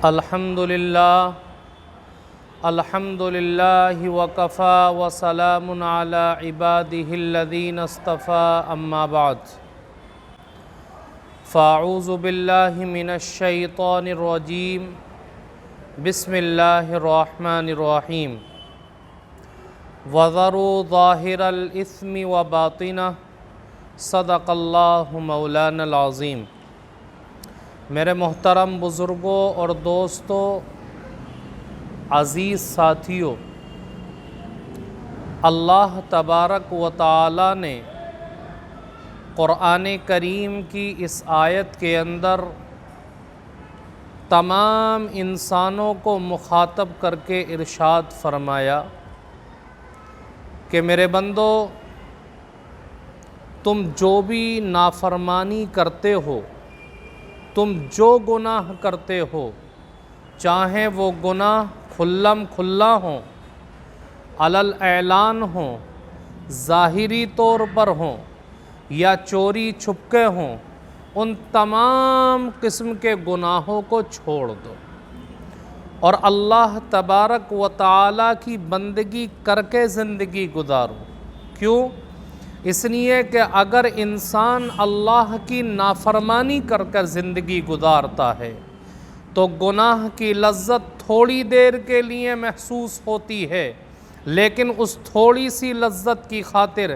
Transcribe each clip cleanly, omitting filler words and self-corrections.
الحمدللہ وکفا وسلام علی عبادہ الذین اصطفى اما بعد فاعوذ باللہ من الشیطان الرجیم بسم اللہ الرحمن الرحیم وذروا ظاہر الاثم وباطنہ صدق اللہ مولانا العظیم۔ میرے محترم بزرگوں اور دوستوں، عزیز ساتھیوں، اللہ تبارک و تعالی نے قرآن کریم کی اس آیت کے اندر تمام انسانوں کو مخاطب کر کے ارشاد فرمایا کہ میرے بندو، تم جو بھی نافرمانی کرتے ہو، تم جو گناہ کرتے ہو، چاہے وہ گناہ کھلم کھلا ہوں، علل اعلان ہوں، ظاہری طور پر ہوں یا چوری چھپکے ہوں، ان تمام قسم کے گناہوں کو چھوڑ دو اور اللہ تبارک و تعالی کی بندگی کر کے زندگی گزارو۔ کیوں؟ اس لیے کہ اگر انسان اللہ کی نافرمانی کر کر زندگی گزارتا ہے تو گناہ کی لذت تھوڑی دیر کے لیے محسوس ہوتی ہے، لیکن اس تھوڑی سی لذت کی خاطر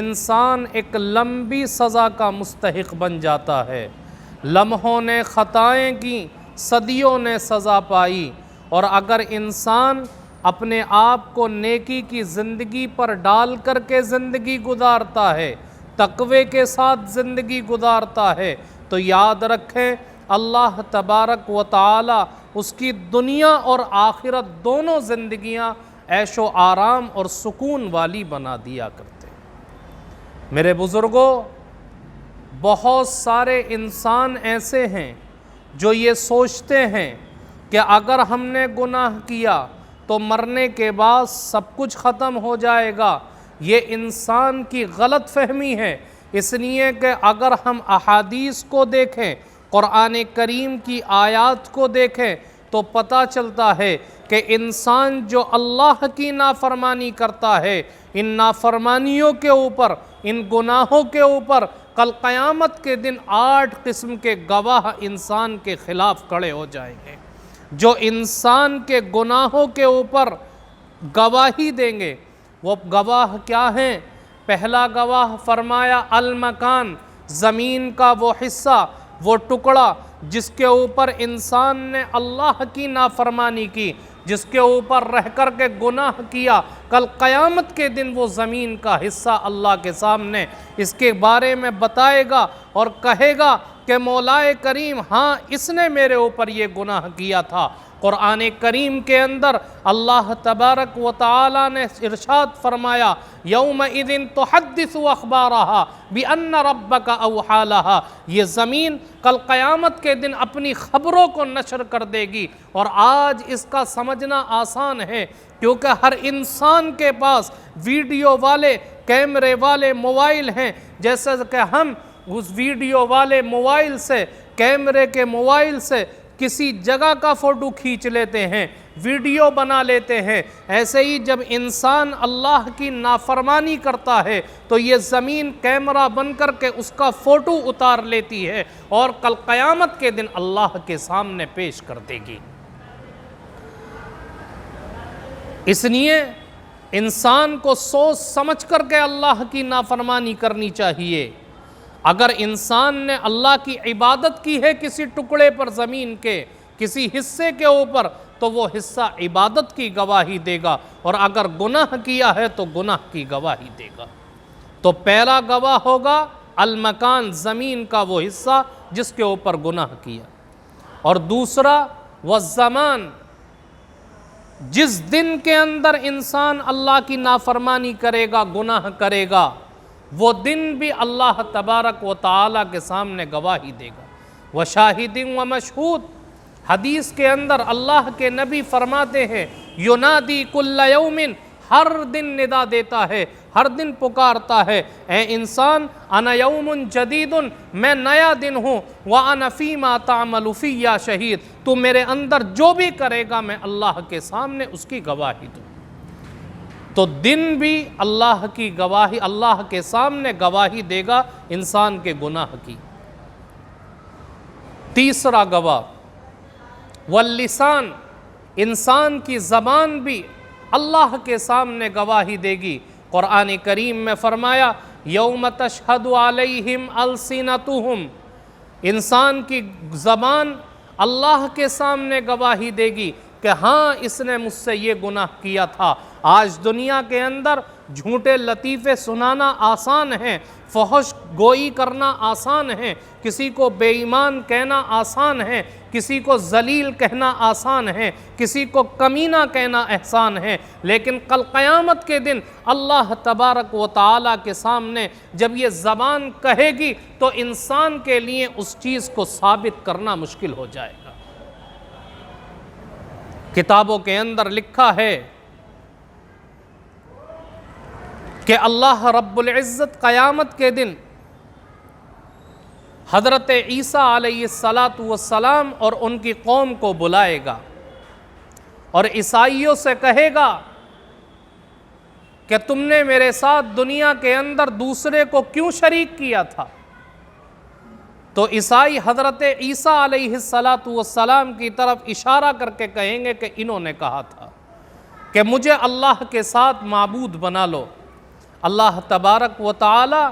انسان ایک لمبی سزا کا مستحق بن جاتا ہے۔ لمحوں نے خطائیں کی، صدیوں نے سزا پائی، اور اگر انسان اپنے آپ کو نیکی کی زندگی پر ڈال کر کے زندگی گزارتا ہے، تقوی کے ساتھ زندگی گزارتا ہے، تو یاد رکھیں اللہ تبارک و تعالی اس کی دنیا اور آخرت دونوں زندگیاں عیش و آرام اور سکون والی بنا دیا کرتے ہیں۔ میرے بزرگوں، بہت سارے انسان ایسے ہیں جو یہ سوچتے ہیں کہ اگر ہم نے گناہ کیا تو مرنے کے بعد سب کچھ ختم ہو جائے گا۔ یہ انسان کی غلط فہمی ہے، اس لیے کہ اگر ہم احادیث کو دیکھیں، قرآن کریم کی آیات کو دیکھیں تو پتہ چلتا ہے کہ انسان جو اللہ کی نافرمانی کرتا ہے، ان نافرمانیوں کے اوپر، ان گناہوں کے اوپر کل قیامت کے دن 8 قسم کے گواہ انسان کے خلاف کھڑے ہو جائیں گے، جو انسان کے گناہوں کے اوپر گواہی دیں گے۔ وہ گواہ کیا ہیں؟ پہلا گواہ فرمایا المکان، زمین کا وہ حصہ، وہ ٹکڑا جس کے اوپر انسان نے اللہ کی نافرمانی کی، جس کے اوپر رہ کر کے گناہ کیا، کل قیامت کے دن وہ زمین کا حصہ اللہ کے سامنے اس کے بارے میں بتائے گا اور کہے گا کہ مولا کریم، ہاں اس نے میرے اوپر یہ گناہ کیا تھا۔ قرآن کریم کے اندر اللہ تبارک و تعالی نے ارشاد فرمایا یومئذ تحدث اخبارہا بان ربک اوحی لہا، یہ زمین کل قیامت کے دن اپنی خبروں کو نشر کر دے گی۔ اور آج اس کا سمجھنا آسان ہے کیونکہ ہر انسان کے پاس ویڈیو والے، کیمرے والے موبائل ہیں، جیسے کہ ہم اس ویڈیو والے موبائل سے، کیمرے کے موبائل سے کسی جگہ کا فوٹو کھینچ لیتے ہیں، ویڈیو بنا لیتے ہیں، ایسے ہی جب انسان اللہ کی نافرمانی کرتا ہے تو یہ زمین کیمرہ بن کر کے اس کا فوٹو اتار لیتی ہے اور کل قیامت کے دن اللہ کے سامنے پیش کر دے گی۔ اس لیے انسان کو سوچ سمجھ کر کے اللہ کی نافرمانی کرنی چاہیے۔ اگر انسان نے اللہ کی عبادت کی ہے کسی ٹکڑے پر زمین کے، کسی حصے کے اوپر، تو وہ حصہ عبادت کی گواہی دے گا، اور اگر گناہ کیا ہے تو گناہ کی گواہی دے گا۔ تو پہلا گواہ ہوگا المکان، زمین کا وہ حصہ جس کے اوپر گناہ کیا، اور دوسرا والزمان، جس دن کے اندر انسان اللہ کی نافرمانی کرے گا، گناہ کرے گا، وہ دن بھی اللہ تبارک و تعالی کے سامنے گواہی دے گا۔ وشاہد و مشہود، حدیث کے اندر اللہ کے نبی فرماتے ہیں ینادی کل یوم، ہر دن ندا دیتا ہے، ہر دن پکارتا ہے، اے انسان انا یوم جدید، میں نیا دن ہوں، وَأَنَا فِي مَا تَعْمَلُ فِيَّ شہید، تو میرے اندر جو بھی کرے گا میں اللہ کے سامنے اس کی گواہی دوں۔ تو دن بھی اللہ کی گواہی، اللہ کے سامنے گواہی دے گا انسان کے گناہ کی۔ تیسرا گواہ واللسان، انسان کی زبان بھی اللہ کے سامنے گواہی دے گی۔ قرآن کریم میں فرمایا یوم تشہد علیہم السنتہم، انسان کی زبان اللہ کے سامنے گواہی دے گی کہ ہاں اس نے مجھ سے یہ گناہ کیا تھا۔ آج دنیا کے اندر جھوٹے لطیفے سنانا آسان ہے، فحش گوئی کرنا آسان ہے، کسی کو بے ایمان کہنا آسان ہے، کسی کو ذلیل کہنا آسان ہے، کسی کو کمینہ کہنا احسان ہے، لیکن کل قیامت کے دن اللہ تبارک و تعالیٰ کے سامنے جب یہ زبان کہے گی تو انسان کے لیے اس چیز کو ثابت کرنا مشکل ہو جائے گا۔ کتابوں کے اندر لکھا ہے کہ اللہ رب العزت قیامت کے دن حضرت عیسیٰ علیہ السلام اور ان کی قوم کو بلائے گا اور عیسائیوں سے کہے گا کہ تم نے میرے ساتھ دنیا کے اندر دوسرے کو کیوں شریک کیا تھا؟ تو عیسائی حضرت عیسیٰ علیہ السلام کی طرف اشارہ کر کے کہیں گے کہ انہوں نے کہا تھا کہ مجھے اللہ کے ساتھ معبود بنا لو۔ اللہ تبارک و تعالی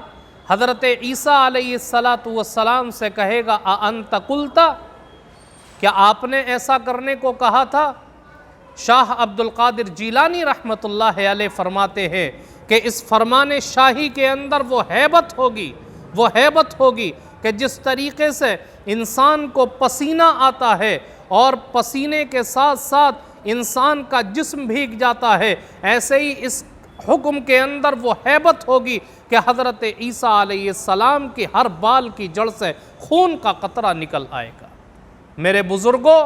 حضرت عیسیٰ علیہ السلام سے کہے گا اَأَنْتَ قُلْتَ، کیا آپ نے ایسا کرنے کو کہا تھا؟ شاہ عبد القادر جیلانی رحمۃ اللہ علیہ فرماتے ہیں کہ اس فرمان شاہی کے اندر وہ ہیبت ہوگی کہ جس طریقے سے انسان کو پسینہ آتا ہے اور پسینے کے ساتھ ساتھ انسان کا جسم بھیگ جاتا ہے، ایسے ہی اس حکم کے اندر وہ ہیبت ہوگی کہ حضرت عیسیٰ علیہ السلام کی ہر بال کی جڑ سے خون کا قطرہ نکل آئے گا۔ میرے بزرگوں،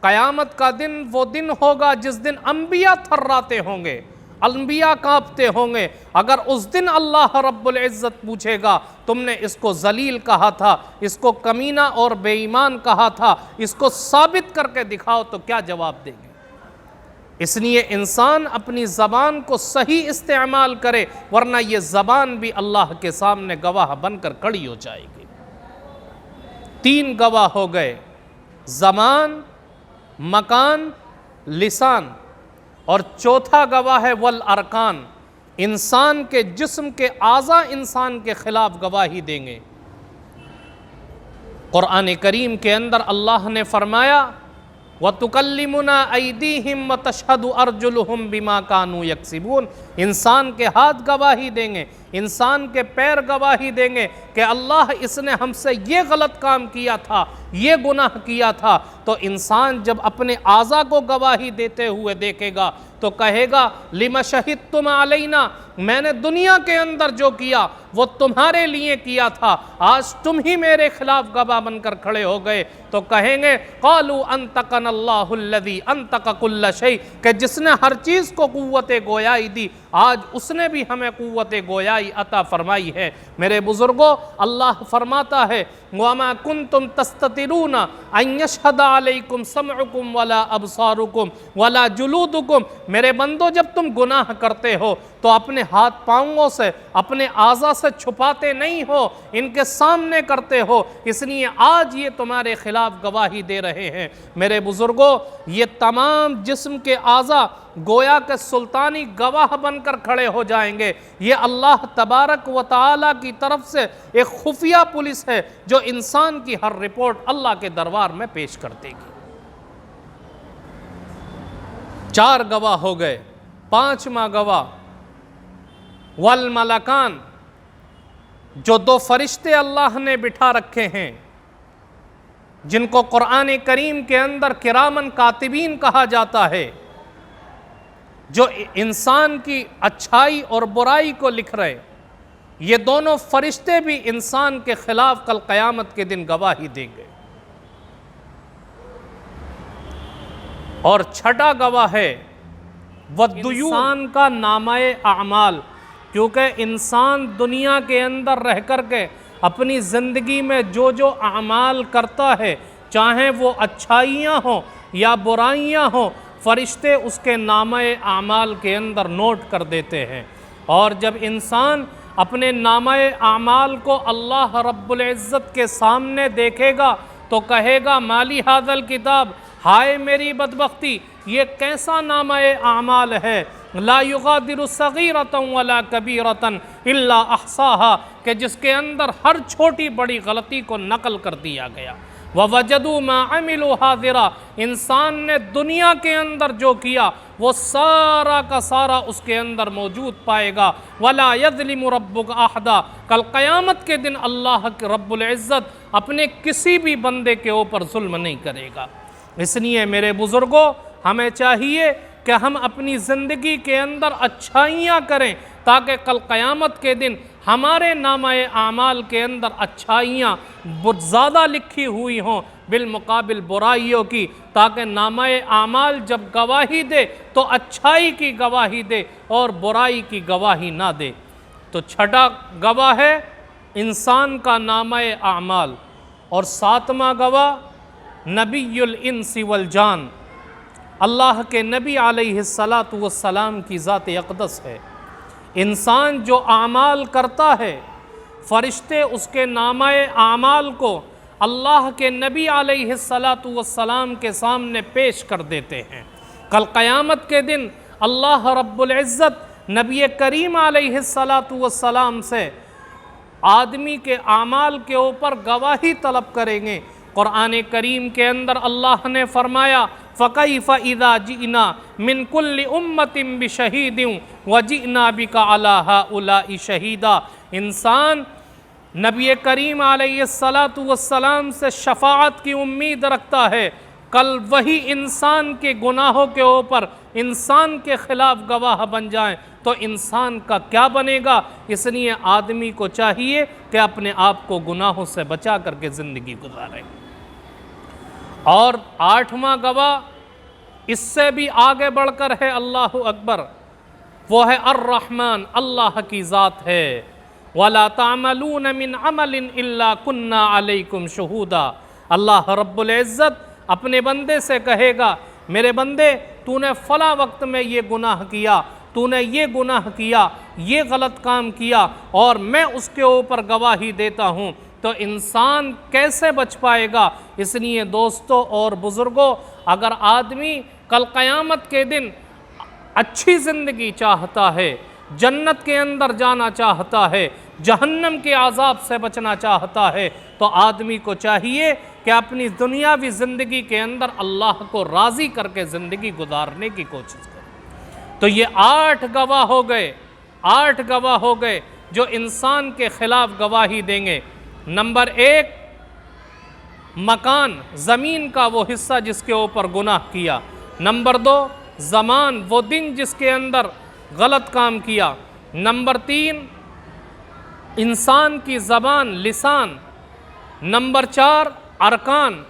قیامت کا دن وہ دن ہوگا جس دن انبیاء تھراتے ہوں گے، انبیاء کانپتے ہوں گے۔ اگر اس دن اللہ رب العزت پوچھے گا تم نے اس کو ذلیل کہا تھا، اس کو کمینہ اور بے ایمان کہا تھا، اس کو ثابت کر کے دکھاؤ، تو کیا جواب دیں گے؟ اس لیے انسان اپنی زبان کو صحیح استعمال کرے، ورنہ یہ زبان بھی اللہ کے سامنے گواہ بن کر کھڑی ہو جائے گی۔ 3 گواہ ہو گئے، زمان، مکان، لسان، اور چوتھا گواہ ہے والارکان، انسان کے جسم کے اعضاء انسان کے خلاف گواہی دیں گے۔ قرآن کریم کے اندر اللہ نے فرمایا وَتُكَلِّمُنَا أَيْدِيهِمْ وَتَشْهَدُ أَرْجُلُهُمْ بِمَا كَانُوا يَكْسِبُونَ، انسان کے ہاتھ گواہی دیں گے، انسان کے پیر گواہی دیں گے کہ اللہ اس نے ہم سے یہ غلط کام کیا تھا، یہ گناہ کیا تھا۔ تو انسان جب اپنے اعضاء کو گواہی دیتے ہوئے دیکھے گا تو کہے گا لِمَ شَهِدْتُمْ عَلَيْنَا، میں نے دنیا کے اندر جو کیا وہ تمہارے لیے کیا تھا، آج تم ہی میرے خلاف گواہ بن کر کھڑے ہو گئے۔ تو کہیں گے قَالُوا أَنْطَقَنَا اللَّهُ الَّذِي أَنْطَقَ كُلَّ شَيْءٍ، کہ جس نے ہر چیز کو قوت گویائی دی، آج اس نے بھی ہمیں قوت گویائی عطا فرمائی ہے۔ میرے بزرگوں، اللہ فرماتا ہے وَمَا كُنْتُمْ تَسْتَتِرُونَ أَن يَشْهَدَ عَلَيْكُمْ سَمْعُكُمْ وَلَا أَبْصَارُكُمْ وَلَا جُلُودُكُمْ، میرے بندو جب تم گناہ کرتے ہو تو اپنے ہاتھ پاؤں سے، اپنے اعضاء سے چھپاتے نہیں ہو، ان کے سامنے کرتے ہو، اس لیے آج یہ تمہارے خلاف گواہی دے رہے ہیں۔ میرے بزرگوں، یہ تمام جسم کے اعضاء گویا کہ سلطانی گواہ بن کر کھڑے ہو جائیں گے۔ یہ اللہ تبارک و تعالیٰ کی طرف سے ایک خفیہ پولیس ہے جو انسان کی ہر رپورٹ اللہ کے دربار میں پیش کر دے گی۔ 4 گواہ ہو گئے، 5واں گواہ والملکان، جو 2 فرشتے اللہ نے بٹھا رکھے ہیں، جن کو قرآن کریم کے اندر کرامن کاتبین کہا جاتا ہے، جو انسان کی اچھائی اور برائی کو لکھ رہے، یہ دونوں فرشتے بھی انسان کے خلاف کل قیامت کے دن گواہی دیں گے۔ اور 6واں گواہ ہے انسان کا نامہ اعمال، کیونکہ انسان دنیا کے اندر رہ کر کے اپنی زندگی میں جو اعمال کرتا ہے، چاہیں وہ اچھائیاں ہوں یا برائیاں ہوں، فرشتے اس کے نامہ اعمال کے اندر نوٹ کر دیتے ہیں۔ اور جب انسان اپنے نامہ اعمال کو اللہ رب العزت کے سامنے دیکھے گا تو کہے گا مالی ھذا الکتاب، ہائے میری بدبختی، یہ کیسا نامہ اعمال ہے، لا یغادر صغیرۃ ولا کبیرۃ الا احصاها، کہ جس کے اندر ہر چھوٹی بڑی غلطی کو نقل کر دیا گیا۔ وَوَجَدُوا مَا عَمِلُوا حَاضِرًا، انسان نے دنیا کے اندر جو کیا وہ سارا کا سارا اس کے اندر موجود پائے گا۔ وَلَا يَظْلِمُ رَبُّكَ أَحَدًا، کل قیامت کے دن اللہ رب العزت اپنے کسی بھی بندے کے اوپر ظلم نہیں کرے گا۔ اس لیے میرے بزرگوں، ہمیں چاہیے کہ ہم اپنی زندگی کے اندر اچھائیاں کریں تاکہ کل قیامت کے دن ہمارے نامہ اعمال کے اندر اچھائیاں بہت زیادہ لکھی ہوئی ہوں بالمقابل برائیوں کی، تاکہ نامہ اعمال جب گواہی دے تو اچھائی کی گواہی دے اور برائی کی گواہی نہ دے۔ تو چھٹا گواہ ہے انسان کا نامہ اعمال، اور ساتواں گواہ نبی الانس والجان، اللہ کے نبی علیہ السلام کی ذات اقدس ہے۔ انسان جو اعمال کرتا ہے، فرشتے اس کے نامہ اعمال کو اللہ کے نبی علیہ السلام کے سامنے پیش کر دیتے ہیں۔ کل قیامت کے دن اللہ رب العزت نبی کریم علیہ السلام سے آدمی کے اعمال کے اوپر گواہی طلب کریں گے۔ قرآن کریم کے اندر اللہ نے فرمایا فَكَيْفَ إِذَا جِئْنَا مِنْ كُلِّ أُمَّةٍ بِشَهِيدٍ وَجِئْنَا بِكَ عَلَى هَؤُلَاءِ شَهِيدًا، انسان نبی کریم علیہ السلام سے شفاعت کی امید رکھتا ہے، کل وہی انسان کے گناہوں کے اوپر انسان کے خلاف گواہ بن جائیں تو انسان کا کیا بنے گا؟ اس لیے آدمی کو چاہیے کہ اپنے آپ کو گناہوں سے بچا کر کے زندگی گزارے۔ اور آٹھواں گواہ اس سے بھی آگے بڑھ کر ہے، اللہ اکبر، وہ ہے الرحمن، اللہ کی ذات ہے۔ وَلَا تَعْمَلُونَ مِنْ عَمَلٍ إِلَّا كُنَّا عَلَيْكُمْ شُهُودًا، اللہ رب العزت اپنے بندے سے کہے گا میرے بندے تو نے فلاں وقت میں یہ گناہ کیا، تو نے یہ گناہ کیا، یہ غلط کام کیا، اور میں اس کے اوپر گواہی دیتا ہوں۔ تو انسان کیسے بچ پائے گا؟ اس لیے دوستو اور بزرگوں، اگر آدمی کل قیامت کے دن اچھی زندگی چاہتا ہے، جنت کے اندر جانا چاہتا ہے، جہنم کے عذاب سے بچنا چاہتا ہے، تو آدمی کو چاہیے کہ اپنی دنیاوی زندگی کے اندر اللہ کو راضی کر کے زندگی گزارنے کی کوشش کرے۔ تو یہ 8 گواہ ہو گئے، 8 گواہ ہو گئے جو انسان کے خلاف گواہی دیں گے۔ نمبر 1، مکان، زمین کا وہ حصہ جس کے اوپر گناہ کیا۔ نمبر 2، زمان، وہ دن جس کے اندر غلط کام کیا۔ نمبر 3، انسان کی زبان، لسان۔ نمبر 4، ارکان۔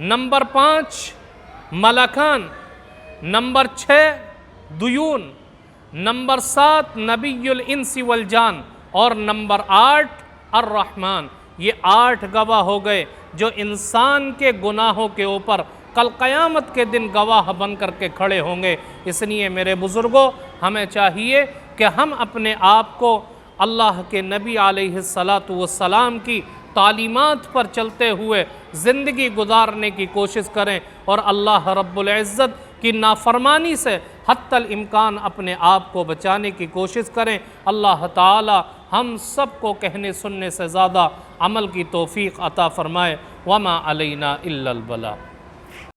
نمبر 5، ملکان۔ نمبر 6، دیون۔ نمبر 7، نبی الانس والجان، اور نمبر 8، الرحمن۔ یہ 8 گواہ ہو گئے جو انسان کے گناہوں کے اوپر کل قیامت کے دن گواہ بن کر کے کھڑے ہوں گے۔ اس لیے میرے بزرگوں، ہمیں چاہیے کہ ہم اپنے آپ کو اللہ کے نبی علیہ السلام کی تعلیمات پر چلتے ہوئے زندگی گزارنے کی کوشش کریں، اور اللہ رب العزت کی نافرمانی سے حتی الامکان اپنے آپ کو بچانے کی کوشش کریں۔ اللہ تعالی ہم سب کو کہنے سننے سے زیادہ عمل کی توفیق عطا فرمائے۔ وما علینا الا البلاغ۔